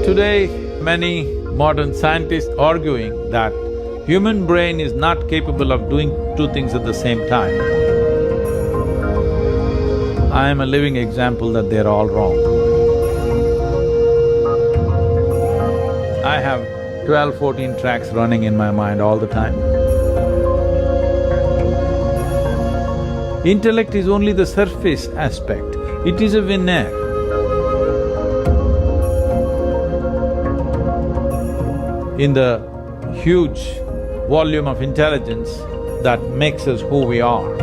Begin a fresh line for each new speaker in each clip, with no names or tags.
Today, many modern scientists arguing that human brain is not capable of doing two things at the same time. I am a living example that they're all wrong. I have 12, 14 tracks running in my mind all the time. Intellect is only the surface aspect, it is a veneer. In the huge volume of intelligence that makes us who we are.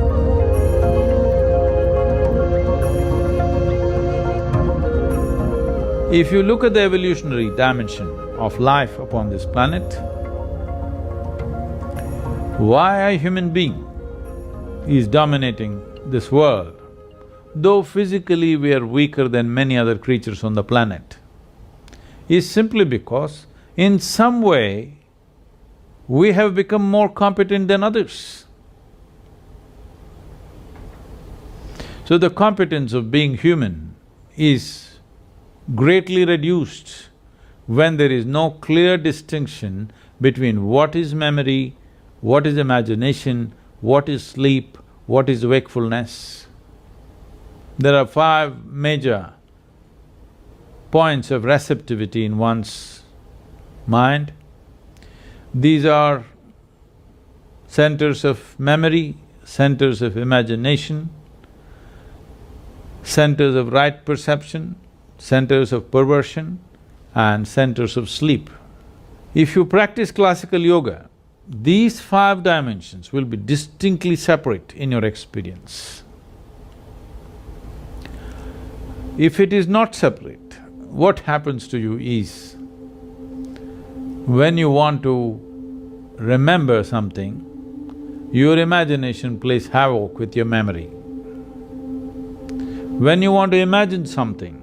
If you look at the evolutionary dimension of life upon this planet, why a human being is dominating this world, though physically we are weaker than many other creatures on the planet, is simply because in some way we have become more competent than others. So the competence of being human is greatly reduced when there is no clear distinction between what is memory, what is imagination, what is sleep, what is wakefulness. There are 5 major points of receptivity in one's mind. These are centers of memory, centers of imagination, centers of right perception, centers of perversion, and centers of sleep. If you practice classical yoga, these 5 dimensions will be distinctly separate in your experience. If it is not separate, what happens to you is, when you want to remember something, your imagination plays havoc with your memory. When you want to imagine something,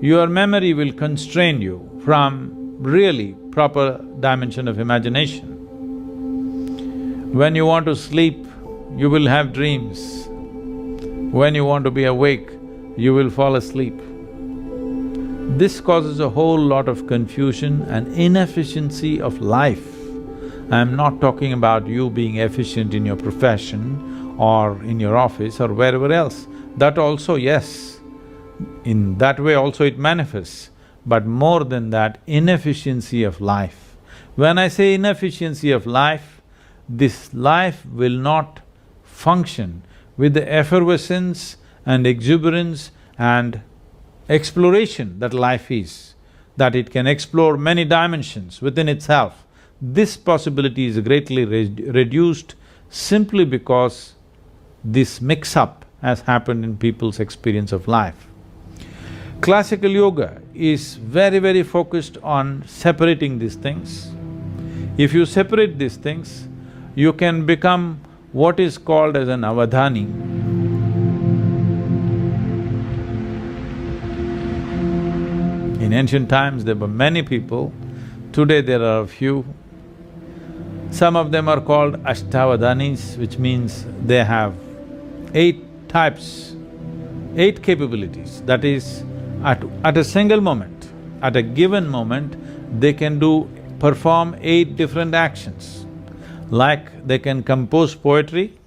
your memory will constrain you from really proper dimension of imagination. When you want to sleep, you will have dreams. When you want to be awake, you will fall asleep. This causes a whole lot of confusion and inefficiency of life. I'm not talking about you being efficient in your profession or in your office or wherever else. That also, yes, in that way also it manifests, but more than that, inefficiency of life. When I say inefficiency of life, this life will not function with the effervescence and exuberance and exploration that life is, that it can explore many dimensions within itself. This possibility is greatly reduced simply because this mix-up has happened in people's experience of life. Classical yoga is very, very focused on separating these things. If you separate these things, you can become what is called as an avadhani. In ancient times, there were many people, today there are a few. Some of them are called ashtavadhanis, which means they have 8 types, 8 capabilities. That is, at a single moment, at a given moment, they can perform 8 different actions. Like they can compose poetry,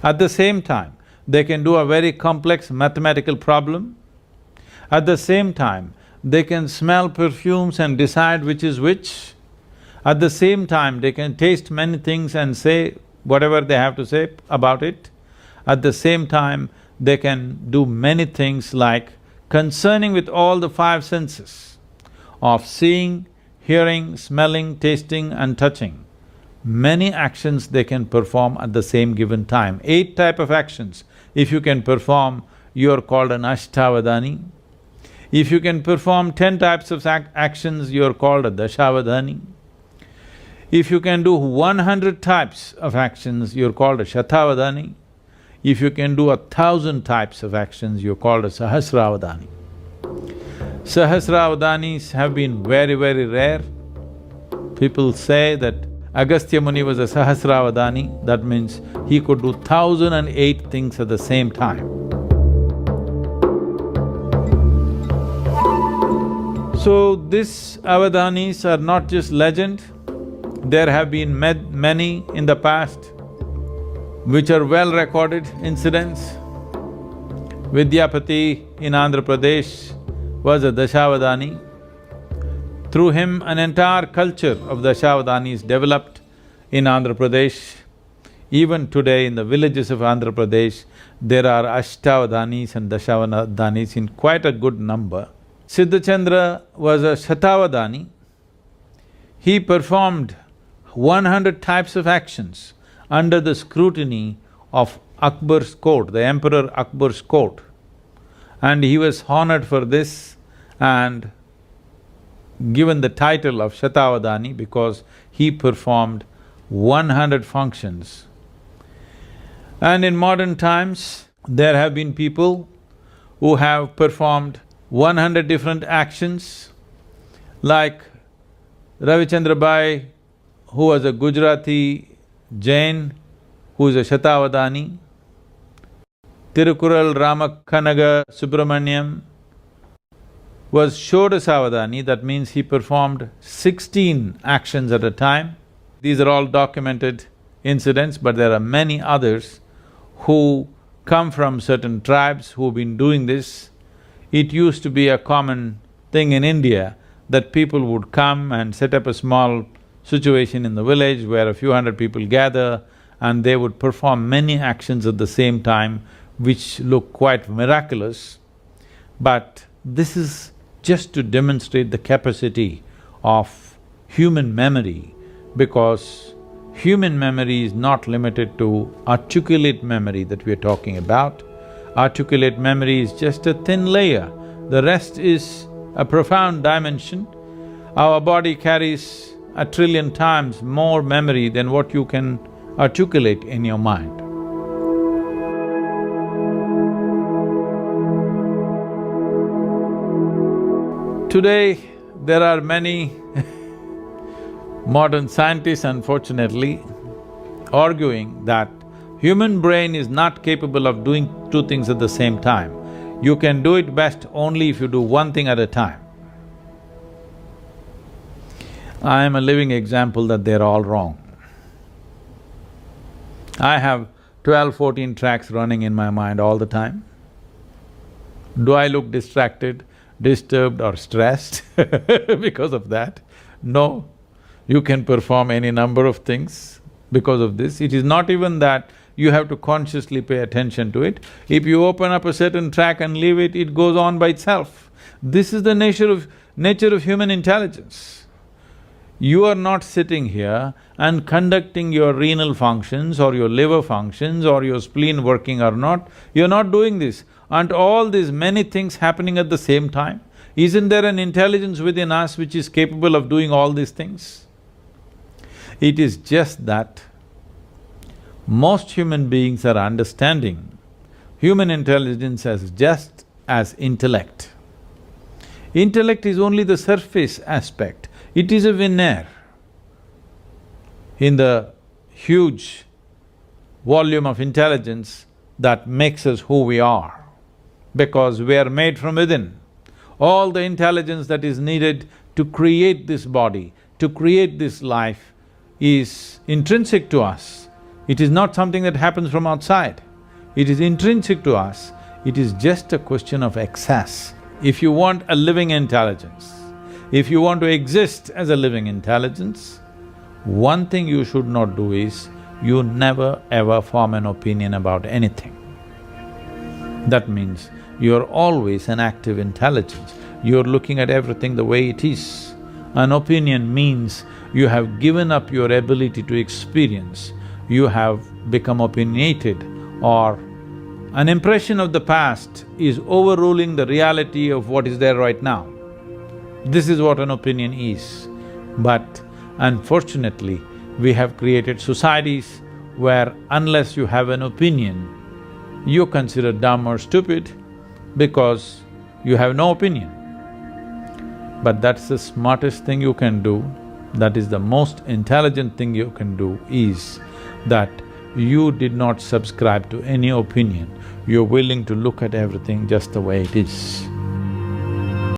at the same time, they can do a very complex mathematical problem. At the same time, they can smell perfumes and decide which is which. At the same time, they can taste many things and say whatever they have to say about it. At the same time, they can do many things like concerning with all the 5 senses of seeing, hearing, smelling, tasting and touching. Many actions they can perform at the same given time. 8 type of actions. If you can perform, you are called an ashtavadhani. If you can perform 10 types of actions, you are called a dashavadhani. If you can do 100 types of actions, you're called a shatavadhani. If you can do 1,000 types of actions, you're called a sahasravadhani. Sahasravadhanis have been very, very rare. People say that Agastya Muni was a Sahasravadhani, that means he could do 1,008 things at the same time. So these Avadanis are not just legend, there have been many in the past which are well-recorded incidents. Vidyapati in Andhra Pradesh was a Dashavadani. Through him, an entire culture of Dashavadanis developed in Andhra Pradesh. Even today in the villages of Andhra Pradesh, there are Ashtavadanis and Dashavadanis in quite a good number. Siddhachandra was a Shatavadani. He performed 100 types of actions under the scrutiny of Akbar's court, the Emperor Akbar's court. And he was honored for this and given the title of Shatavadani because he performed 100 functions. And in modern times, there have been people who have performed 100 different actions, like Ravichandra Bai, who was a Gujarati Jain, who is a Shatavadani. Tirukural Ramakanaga Subramaniam was Shodasavadani, that means he performed 16 actions at a time. These are all documented incidents, but there are many others who come from certain tribes who've been doing this. It used to be a common thing in India that people would come and set up a small situation in the village where a few hundred people gather and they would perform many actions at the same time which look quite miraculous. But this is just to demonstrate the capacity of human memory, because human memory is not limited to articulate memory that we are talking about. Articulate memory is just a thin layer, the rest is a profound dimension. Our body carries 1 trillion times more memory than what you can articulate in your mind. Today, there are many modern scientists, unfortunately, arguing that human brain is not capable of doing two things at the same time. You can do it best only if you do one thing at a time. I am a living example that they're all wrong. I have 12, 14 tracks running in my mind all the time. Do I look distracted, disturbed or stressed because of that? No. You can perform any number of things because of this. It is not even that you have to consciously pay attention to it. If you open up a certain track and leave it, it goes on by itself. This is the nature of human intelligence. You are not sitting here and conducting your renal functions or your liver functions or your spleen working or not. You're not doing this. Aren't all these many things happening at the same time? Isn't there an intelligence within us which is capable of doing all these things? It is just that most human beings are understanding human intelligence as just as intellect. Intellect is only the surface aspect, it is a veneer in the huge volume of intelligence that makes us who we are, because we are made from within. All the intelligence that is needed to create this body, to create this life is intrinsic to us. It is not something that happens from outside. It is intrinsic to us. It is just a question of access. If you want a living intelligence, if you want to exist as a living intelligence, one thing you should not do is, you never ever form an opinion about anything. That means you're always an active intelligence, you're looking at everything the way it is. An opinion means you have given up your ability to experience, you have become opinionated, or an impression of the past is overruling the reality of what is there right now. This is what an opinion is. But unfortunately, we have created societies where unless you have an opinion, you're considered dumb or stupid because you have no opinion. But that's the smartest thing you can do, that is the most intelligent thing you can do, is that you did not subscribe to any opinion, you're willing to look at everything just the way it is.